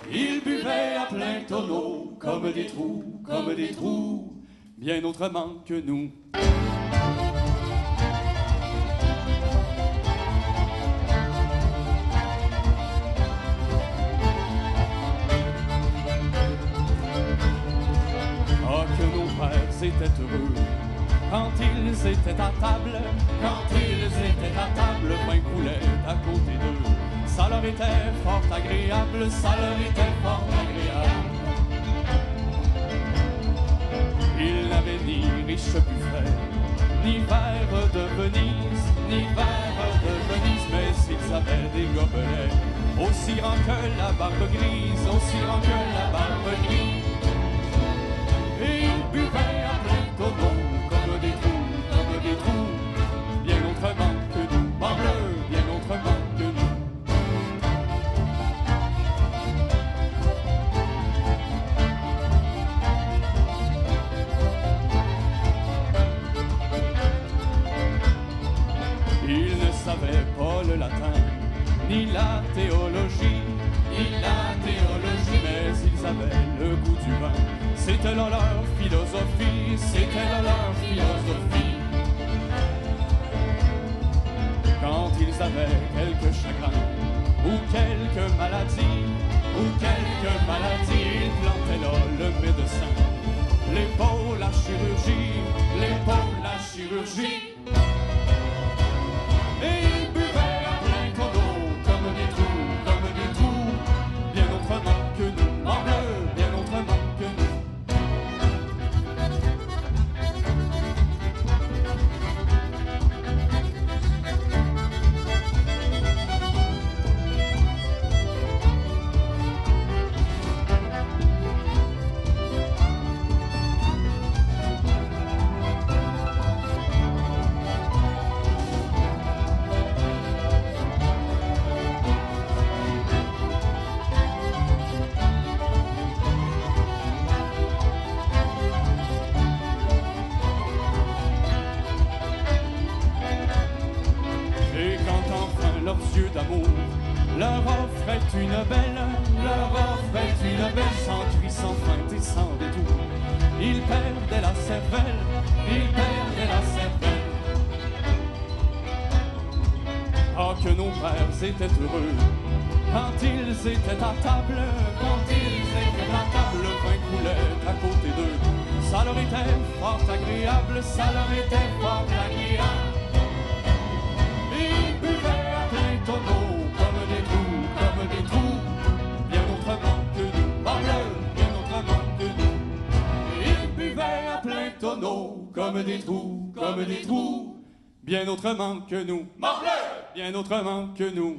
Ils buvaient à plein tonneau, comme des trous, bien autrement que nous. Ah, que nos pères étaient heureux quand ils étaient à table, le pain coulait à côté d'eux. Ça leur était fort agréable, Ils n'avaient ni riche buffet, ni verre de Venise, mais s'ils avaient des gobelets aussi grands que la barbe grise, Et ils buvaient à plein tonneau, comme des trous, bien autrement que nous, morbleu, bien autrement que nous. Ils ne savaient pas le latin, ni la théologie, mais ils avaient le goût du vin. C'était là leur philosophie, Quand ils avaient quelques chagrins, ou quelques maladies, ils plantaient là le médecin. L'épaule à chirurgie, Et ils buvaient à plein tonneau, comme des trous, bien autrement que nous, morbleu, bien autrement que nous. Leurs yeux d'amour leur offrait une belle, sans cri, sans feinte et sans détour. Ils perdaient la cervelle, Ah, que nos pères étaient heureux quand ils étaient à table, le pain coulait à côté d'eux. Ça leur était fort agréable, Ils buvaient à plein tonneau, comme des trous, bien autrement que nous, morbleu, bien autrement que nous. Ils buvaient à plein tonneau, comme des trous, bien autrement que nous, morbleu, bien autrement que nous.